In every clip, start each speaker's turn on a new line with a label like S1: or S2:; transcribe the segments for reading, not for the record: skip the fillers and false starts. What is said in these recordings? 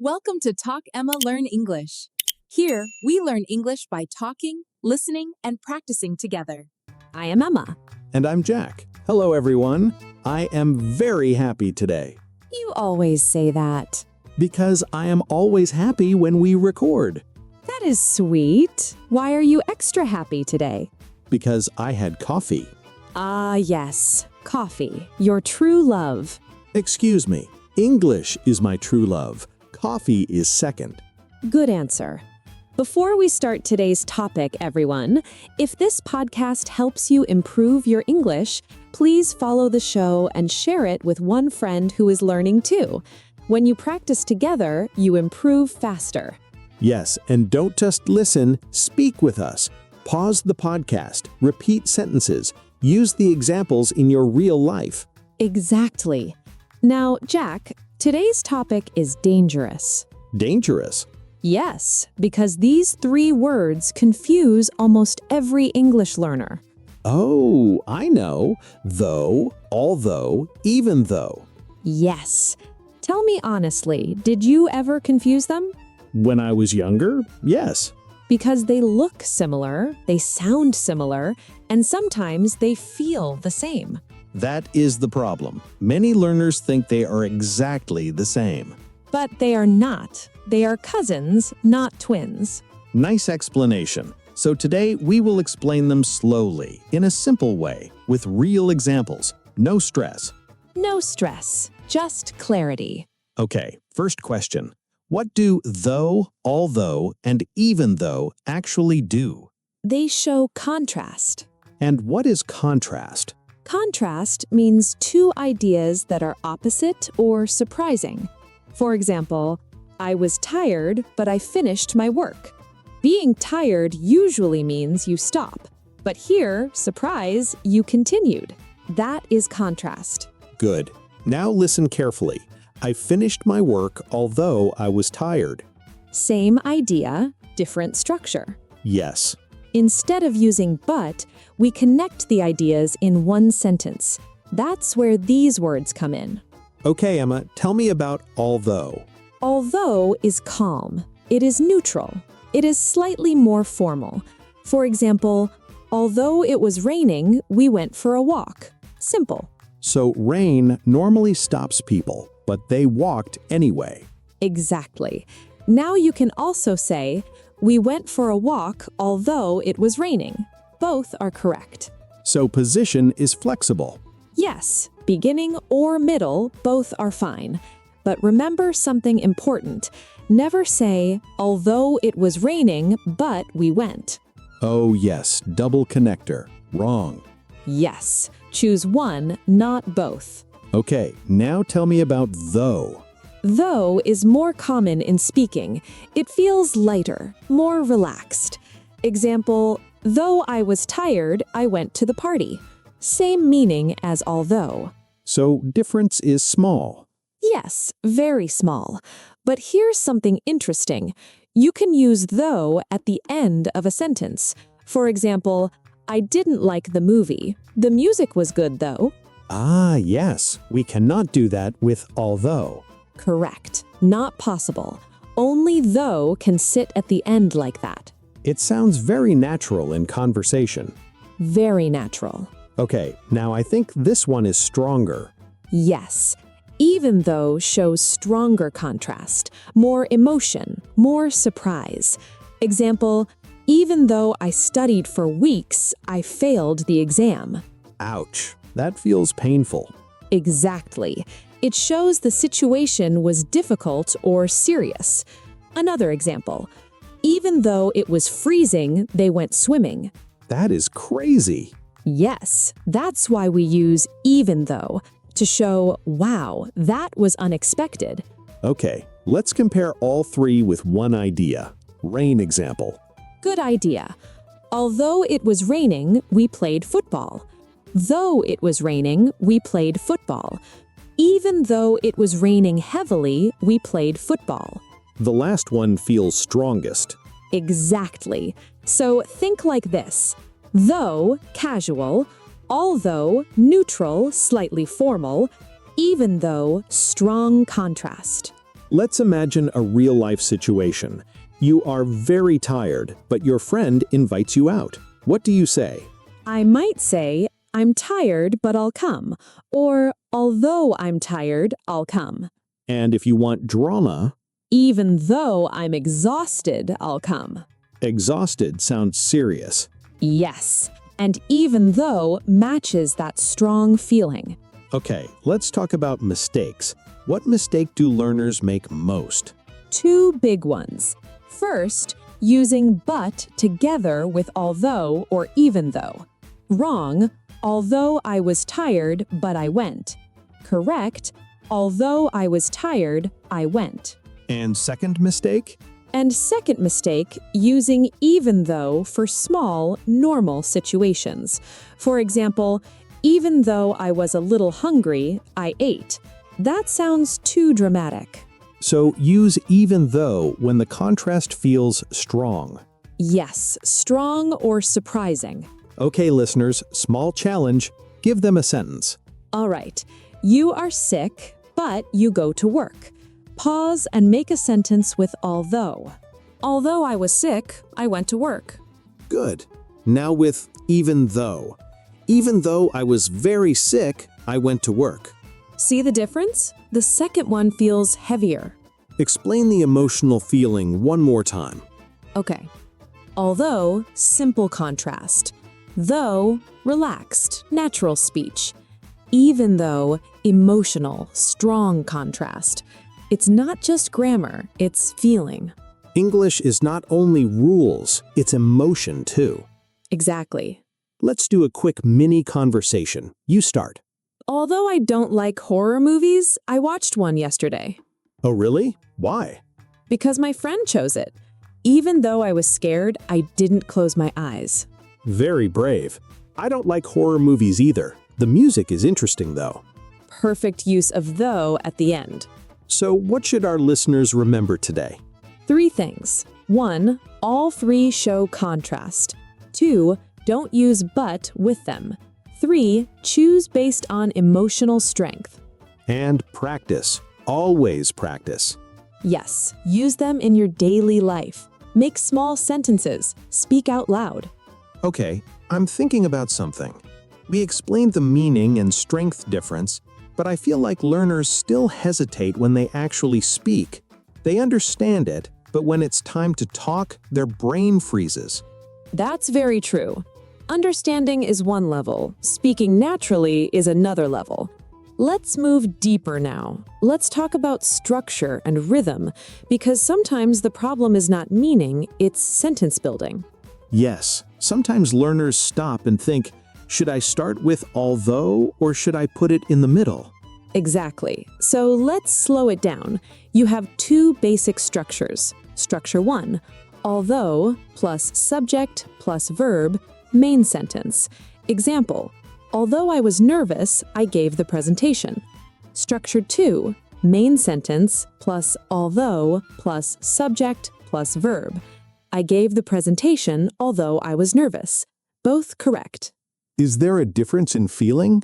S1: Welcome to Talk Emma Learn English. Here, we learn English by talking, listening, and practicing together.
S2: I am Emma.
S3: And I'm Jack. Hello, everyone. I am very happy today
S2: You always say that.
S3: because I am always happy when we record.
S2: That is sweet. Why are you extra happy today?
S3: Because I had coffee.
S2: Ah, yes. Coffee. Your true love.
S3: Excuse me. English is my true love. Coffee is second.
S2: Good answer. Before we start today's topic, everyone, if this podcast helps you improve your English, please follow the show and share it with one friend who is learning too. When you practice together, you improve faster.
S3: Yes, and don't just listen, speak with us. Pause the podcast, repeat sentences, use the examples in your real life.
S2: Exactly. Now, Jack, today's topic is dangerous.
S3: Dangerous.
S2: Yes, because these three words confuse almost every English learner.
S3: Oh, I know. Though, although, even though.
S2: Yes. Tell me honestly, did you ever confuse them?
S3: When I was younger, yes.
S2: Because they look similar, they sound similar, and sometimes they feel the same.
S3: That is the problem. Many learners think they are exactly the same.
S2: But they are not. They are cousins, not twins.
S3: Nice explanation. So today we will explain them slowly, in a simple way, with real examples. No stress.
S2: No stress, just clarity.
S3: Okay, first question. What do though, although, and even though actually do?
S2: They show contrast.
S3: And what is contrast?
S2: Contrast means two ideas that are opposite or surprising. For example, I was tired, but I finished my work. Being tired usually means you stop. But here, surprise, you continued. That is contrast.
S3: Good. Now listen carefully. I finished my work although I was tired.
S2: Same idea, different structure.
S3: Yes.
S2: Instead of using but, we connect the ideas in one sentence. That's where these words come in.
S3: Okay, Emma, tell me about although.
S2: Although is calm. It is neutral. It is slightly more formal. For example, although it was raining, we went for a walk. Simple.
S3: So rain normally stops people, but they walked anyway.
S2: Exactly. Now you can also say, we went for a walk although it was raining. Both are correct.
S3: So position is flexible.
S2: Yes, beginning or middle, both are fine. But remember something important. Never say, although it was raining, but we went.
S3: Oh yes, double connector. Wrong.
S2: Yes, choose one, not both.
S3: Okay, now tell me about though.
S2: Though is more common in speaking. It feels lighter, more relaxed. Example, though I was tired, I went to the party. Same meaning as although.
S3: So difference is small.
S2: Yes, very small. But here's something interesting. You can use though at the end of a sentence. For example, I didn't like the movie. The music was good though.
S3: Ah, yes, we cannot do that with although.
S2: Correct. Not possible. Only though can sit at the end like that.
S3: It sounds very natural in conversation.
S2: Very natural.
S3: Okay, now I think this one is stronger.
S2: Yes. Even though shows stronger contrast, more emotion, more surprise. Example, even though I studied for weeks, I failed the exam.
S3: Ouch, that feels painful.
S2: Exactly. It shows the situation was difficult or serious. Another example, even though it was freezing, they went swimming.
S3: That is crazy.
S2: Yes, that's why we use even though, to show, wow, that was unexpected.
S3: Okay, let's compare all three with one idea. Rain example.
S2: Good idea. Although it was raining, we played football. Though it was raining, we played football. Even though it was raining heavily, we played football.
S3: The last one feels strongest.
S2: Exactly. So think like this. Though, casual. Although, neutral, slightly formal. Even though, strong contrast.
S3: Let's imagine a real-life situation. You are very tired, but your friend invites you out. What do you say?
S2: I might say, I'm tired, but I'll come. Or, although I'm tired, I'll come.
S3: And if you want drama,
S2: Even though I'm exhausted, I'll come.
S3: exhausted sounds serious.
S2: Yes, and even though matches that strong feeling.
S3: Okay, let's talk about mistakes. What mistake do learners make most?
S2: Two big ones. First, using but together with although or even though. Wrong, although I was tired, but I went. Correct, although I was tired, I went.
S3: And second mistake?
S2: And second mistake, using even though for small, normal situations. For example, even though I was a little hungry, I ate. That sounds too dramatic.
S3: So use even though when the contrast feels strong.
S2: Yes, strong or surprising.
S3: Okay, listeners, small challenge. Give them a sentence.
S2: All right, you are sick, but you go to work. Pause and make a sentence with although. Although I was sick, I went to work.
S3: Good. Now with even though. Even though I was very sick, I went to work.
S2: See the difference? The second one feels heavier.
S3: Explain the emotional feeling one more time.
S2: Okay. Although, simple contrast. Though, relaxed, natural speech. Even though, emotional, strong contrast. It's not just grammar, it's feeling.
S3: English is not only rules, it's emotion too.
S2: Exactly.
S3: Let's do a quick mini conversation. You start.
S2: Although I don't like horror movies, I watched one yesterday.
S3: Oh, really? Why?
S2: Because my friend chose it. Even though I was scared, I didn't close my eyes.
S3: Very brave. I don't like horror movies either. The music is interesting though.
S2: Perfect use of though at the end.
S3: So what should our listeners remember today?
S2: 3 things. 1. All 3 show contrast. 2. Don't use but with them. 3. Choose based on emotional strength.
S3: And practice. Always practice.
S2: Yes, use them in your daily life. Make small sentences. Speak out loud.
S3: Okay, I'm thinking about something. We explained the meaning and strength difference, but I feel like learners still hesitate when they actually speak. They understand it, but when it's time to talk, their brain freezes.
S2: That's very true. Understanding is one level. Speaking naturally is another level. Let's move deeper now. Let's talk about structure and rhythm, because sometimes the problem is not meaning, it's sentence building.
S3: Yes, sometimes learners stop and think, should I start with although or should I put it in the middle?
S2: Exactly. So let's slow it down. You have 2 basic structures. Structure 1, although plus subject plus verb, main sentence. Example, although I was nervous, I gave the presentation. Structure 2, main sentence plus although plus subject plus verb. I gave the presentation although I was nervous. Both correct.
S3: Is there a difference in feeling?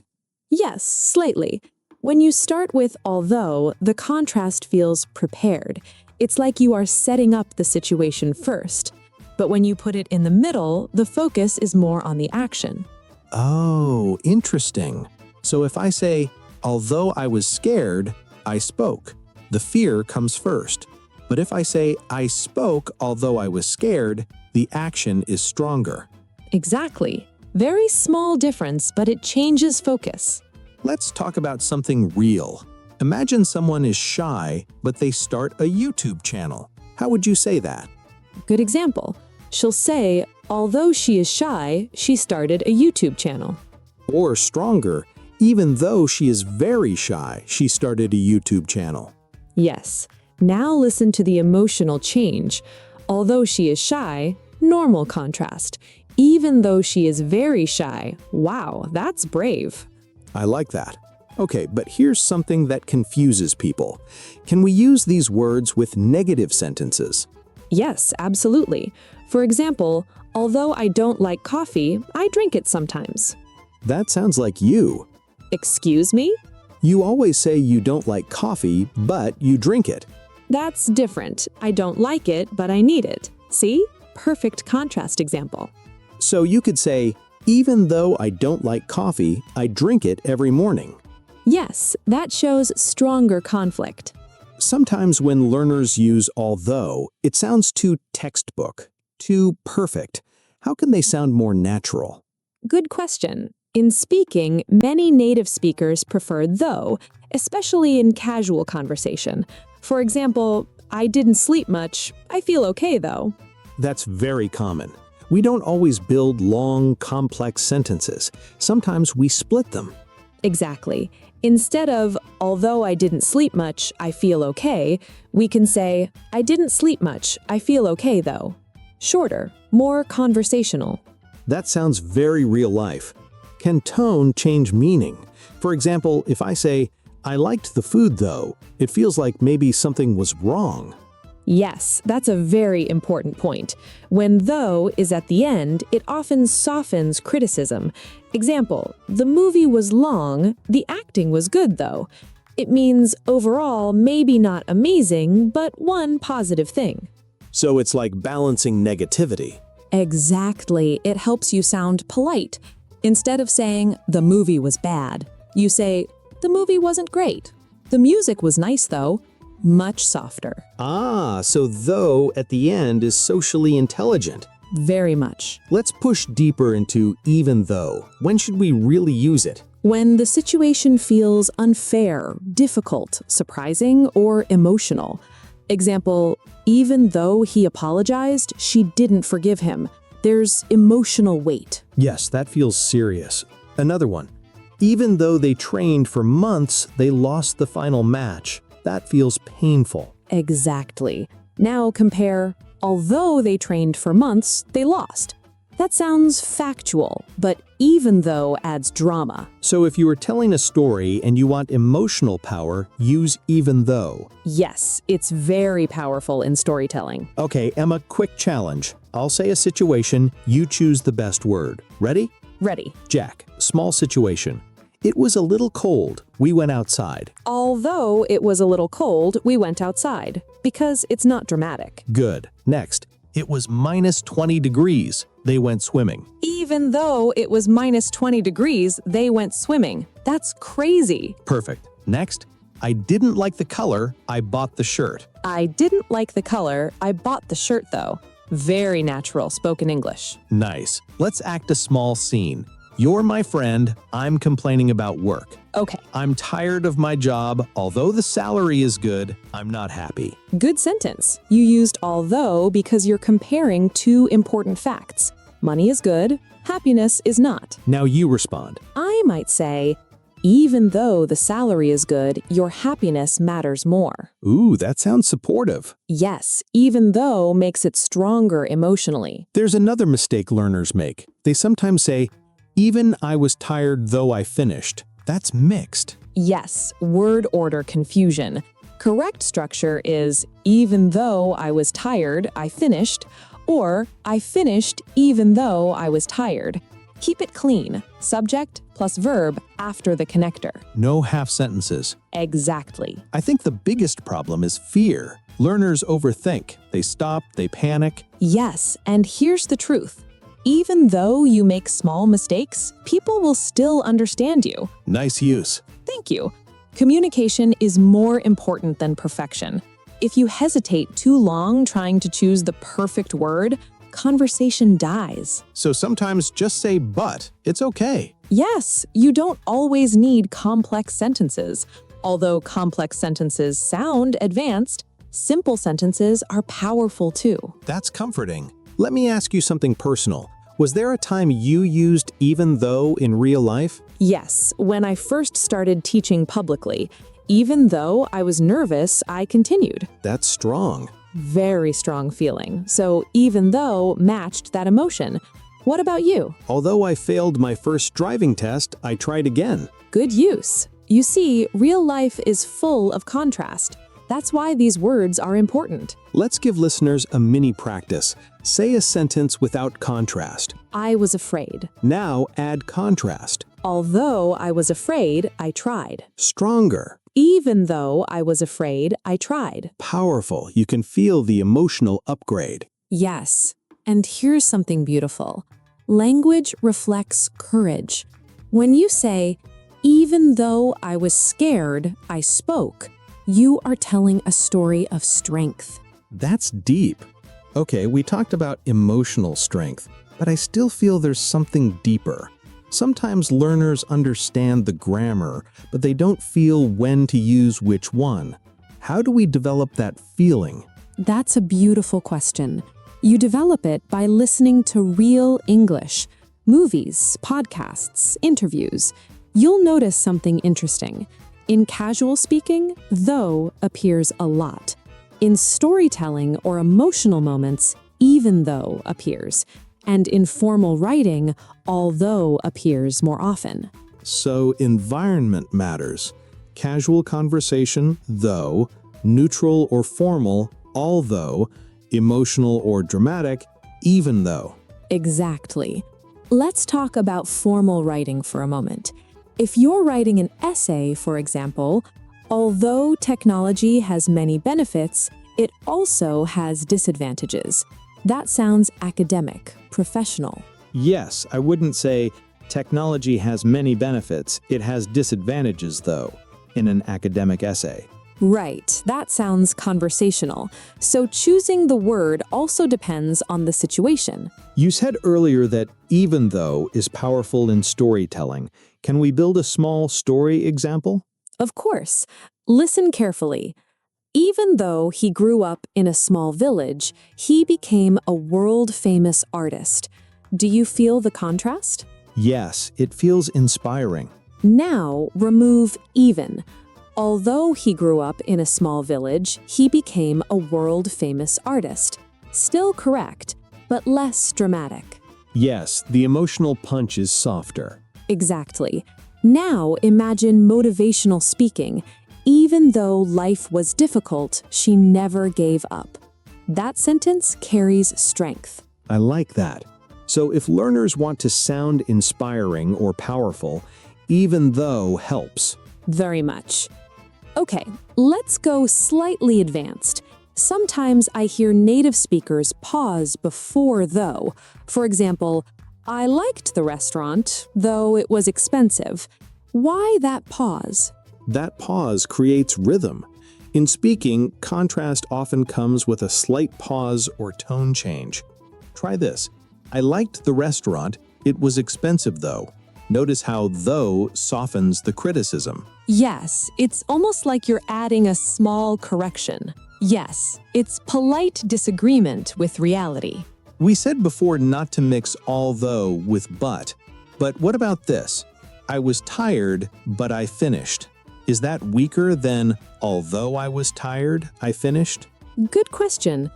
S2: Yes, slightly. When you start with although, the contrast feels prepared. It's like you are setting up the situation first. But when you put it in the middle, the focus is more on the action.
S3: Oh, interesting. So if I say, although I was scared, I spoke, the fear comes first. But if I say, I spoke although I was scared, the action is stronger.
S2: Exactly. Very small difference, but it changes focus.
S3: Let's talk about something real. Imagine someone is shy, but they start a YouTube channel. How would you say that?
S2: Good example. She'll say, although she is shy, she started a YouTube channel.
S3: Or stronger, even though she is very shy, she started a YouTube channel.
S2: Yes. Now listen to the emotional change. Although she is shy, normal contrast. Even though she is very shy, wow, that's brave.
S3: I like that. Okay, but here's something that confuses people. Can we use these words with negative sentences?
S2: Yes, absolutely. For example, although I don't like coffee, I drink it sometimes.
S3: That sounds like you.
S2: Excuse me?
S3: You always say you don't like coffee, but you drink it.
S2: That's different. I don't like it, but I need it. See? Perfect contrast example.
S3: So you could say, even though I don't like coffee, I drink it every morning.
S2: Yes, that shows stronger conflict.
S3: Sometimes when learners use although, it sounds too textbook, too perfect. How can they sound more natural?
S2: Good question. In speaking, many native speakers prefer though, especially in casual conversation. For example, I didn't sleep much. I feel okay though.
S3: That's very common. We don't always build long, complex sentences. Sometimes we split them.
S2: Exactly. Instead of, although I didn't sleep much, I feel okay, we can say, I didn't sleep much, I feel okay though. Shorter, more conversational.
S3: That sounds very real life. Can tone change meaning? For example, if I say, I liked the food though, it feels like maybe something was wrong.
S2: Yes, that's a very important point. When though is at the end, it often softens criticism. Example, the movie was long, the acting was good though. It means overall maybe not amazing, but one positive thing.
S3: So it's like balancing negativity.
S2: Exactly, it helps you sound polite. Instead of saying, the movie was bad, you say, the movie wasn't great. The music was nice though. Much softer.
S3: So though at the end is socially intelligent.
S2: Very much.
S3: Let's push deeper into even though. When should we really use it?
S2: When the situation feels unfair, difficult, surprising, or emotional. Example, even though he apologized, she didn't forgive him. There's emotional weight.
S3: Yes, that feels serious. Another one. Even though they trained for months, they lost the final match. That feels painful.
S2: Exactly. Now compare, although they trained for months, they lost. That sounds factual, but even though adds drama.
S3: So if you are telling a story and you want emotional power, use even though.
S2: Yes, it's very powerful in storytelling.
S3: Okay, Emma, quick challenge. I'll say a situation, you choose the best word. Ready?
S2: Ready.
S3: Jack, small situation. It was a little cold. We went outside.
S2: Although it was a little cold, we went outside, because it's not dramatic.
S3: Good. Next. It was minus 20 degrees. They went swimming.
S2: Even though it was minus 20 degrees, they went swimming. That's crazy.
S3: Perfect. Next. I didn't like the color. I bought the shirt.
S2: I didn't like the color. I bought the shirt though. Very natural spoken English.
S3: Nice. Let's act a small scene. You're my friend. I'm complaining about work.
S2: Okay.
S3: I'm tired of my job. Although the salary is good, I'm not happy.
S2: Good sentence. You used although because you're comparing two important facts. Money is good, happiness is not.
S3: Now you respond.
S2: I might say, even though the salary is good, your happiness matters more.
S3: Ooh, that sounds supportive.
S2: Yes, even though makes it stronger emotionally.
S3: There's another mistake learners make. They sometimes say, even I was tired though I finished. That's mixed.
S2: Yes, word order confusion. Correct structure is, even though I was tired, I finished, or I finished even though I was tired. Keep it clean, subject plus verb after the connector.
S3: No half sentences.
S2: Exactly.
S3: I think the biggest problem is fear. Learners overthink. They stop, they panic.
S2: Yes, and here's the truth. Even though you make small mistakes, people will still understand you.
S3: Nice use.
S2: Thank you. Communication is more important than perfection. If you hesitate too long trying to choose the perfect word, conversation dies.
S3: So sometimes just say but. It's okay.
S2: Yes, you don't always need complex sentences. Although complex sentences sound advanced, simple sentences are powerful too.
S3: That's comforting. Let me ask you something personal. Was there a time you used even though in real life?
S2: Yes, when I first started teaching publicly, even though I was nervous, I continued.
S3: That's strong.
S2: Very strong feeling. So even though matched that emotion. What about you?
S3: Although I failed my first driving test, I tried again.
S2: Good use. You see, real life is full of contrast. That's why these words are important.
S3: Let's give listeners a mini practice. Say a sentence without contrast.
S2: I was afraid.
S3: Now add contrast.
S2: Although I was afraid, I tried.
S3: Stronger.
S2: Even though I was afraid, I tried.
S3: Powerful. You can feel the emotional upgrade.
S2: Yes. And here's something beautiful. Language reflects courage. When you say, even though I was scared, I spoke, you are telling a story of strength.
S3: That's deep. Okay, we talked about emotional strength, but I still feel there's something deeper. Sometimes learners understand the grammar, but they don't feel when to use which one. How do we develop that feeling?
S2: That's a beautiful question. You develop it by listening to real English, movies, podcasts, interviews. You'll notice something interesting. In casual speaking, though appears a lot. In storytelling or emotional moments, even though appears. And in formal writing, although appears more often.
S3: So environment matters. Casual conversation, though, neutral or formal, although, emotional or dramatic, even though.
S2: Exactly. Let's talk about formal writing for a moment. If you're writing an essay, for example, although technology has many benefits, it also has disadvantages. That sounds academic, professional.
S3: Yes, I wouldn't say technology has many benefits. It has disadvantages, though, in an academic essay.
S2: Right, that sounds conversational. So choosing the word also depends on the situation.
S3: You said earlier that even though is powerful in storytelling. Can we build a small story example?
S2: Of course. Listen carefully. Even though he grew up in a small village, he became a world-famous artist. Do you feel the contrast?
S3: Yes, it feels inspiring.
S2: Now, remove even. Although he grew up in a small village, he became a world-famous artist. Still correct, but less dramatic.
S3: Yes, the emotional punch is softer.
S2: Exactly. Now imagine motivational speaking. Even though life was difficult, she never gave up. That sentence carries strength.
S3: I like that. So if learners want to sound inspiring or powerful, even though helps.
S2: Very much. Okay, let's go slightly advanced. Sometimes I hear native speakers pause before though. For example, I liked the restaurant, though it was expensive. Why that pause?
S3: That pause creates rhythm. In speaking, contrast often comes with a slight pause or tone change. Try this. I liked the restaurant. It was expensive, though. Notice how though softens the criticism.
S2: Yes, it's almost like you're adding a small correction. Yes, it's polite disagreement with reality.
S3: We said before not to mix although with but. But what about this? I was tired, but I finished. Is that weaker than although I was tired, I finished?
S2: Good question.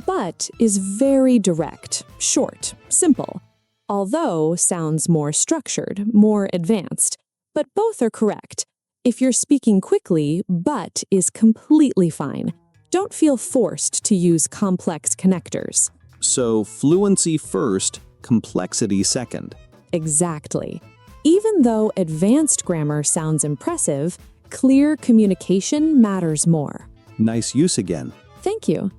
S2: But is very direct, short, simple. Although sounds more structured, more advanced. But both are correct. If you're speaking quickly, but is completely fine. Don't feel forced to use complex connectors.
S3: So fluency first, complexity second.
S2: Exactly. Even though advanced grammar sounds impressive, clear communication matters more.
S3: Nice use again.
S2: Thank you.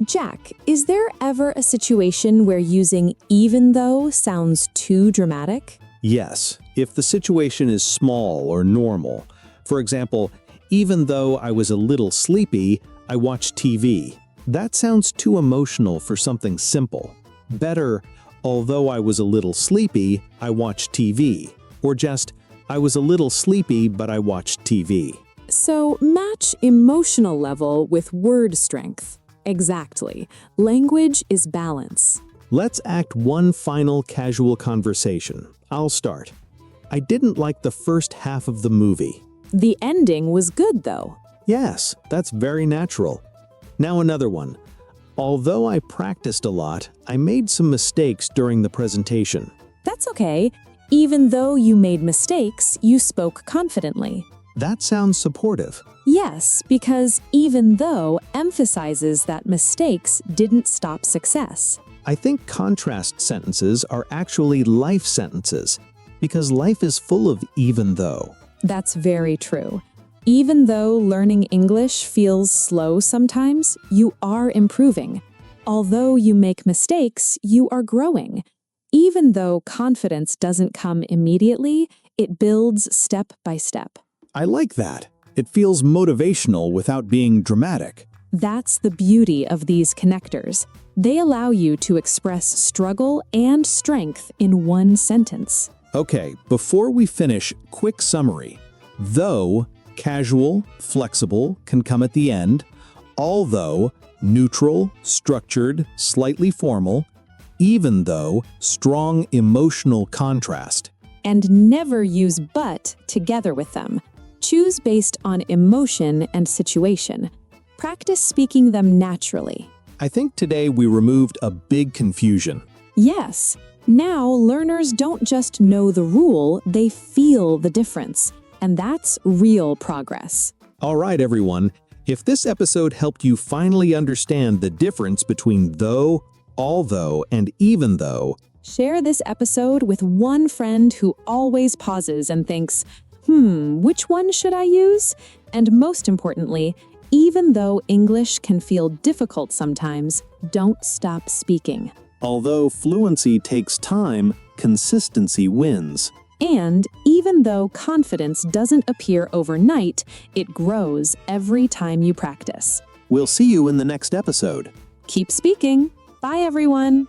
S2: Jack, is there ever a situation where using even though sounds too dramatic?
S3: Yes, if the situation is small or normal. For example, even though I was a little sleepy, I watched TV. That sounds too emotional for something simple. Better, although I was a little sleepy, I watched TV. Or just, I was a little sleepy, but I watched TV.
S2: So match emotional level with word strength. Exactly. Language is balance.
S3: Let's act one final casual conversation. I'll start. I didn't like the first half of the movie.
S2: The ending was good, though.
S3: Yes, that's very natural. Now another one. Although I practiced a lot, I made some mistakes during the presentation.
S2: That's okay. Even though you made mistakes, you spoke confidently.
S3: That sounds supportive.
S2: Yes, because even though emphasizes that mistakes didn't stop success.
S3: I think contrast sentences are actually life sentences, because life is full of even though.
S2: That's very true. Even though learning English feels slow sometimes, you are improving. Although you make mistakes, you are growing. Even though confidence doesn't come immediately, it builds step by step.
S4: I like that. It feels motivational without being dramatic.
S2: That's the beauty of these connectors. They allow you to express struggle and strength in one sentence.
S4: Okay, before we finish, quick summary. Though, casual, flexible, can come at the end. Although, neutral, structured, slightly formal. Even though, strong emotional contrast.
S2: And never use but together with them. Choose based on emotion and situation. Practice speaking them naturally.
S4: I think today we removed a big confusion.
S2: Yes, now learners don't just know the rule, they feel the difference. And that's real progress.
S4: All right, everyone. If this episode helped you finally understand the difference between though, although, and even though,
S2: share this episode with one friend who always pauses and thinks, which one should I use? And most importantly, even though English can feel difficult sometimes, don't stop speaking.
S4: although fluency takes time, consistency wins.
S2: And even though confidence doesn't appear overnight, it grows every time you practice.
S4: We'll see you in the next episode.
S2: Keep speaking. Bye, everyone.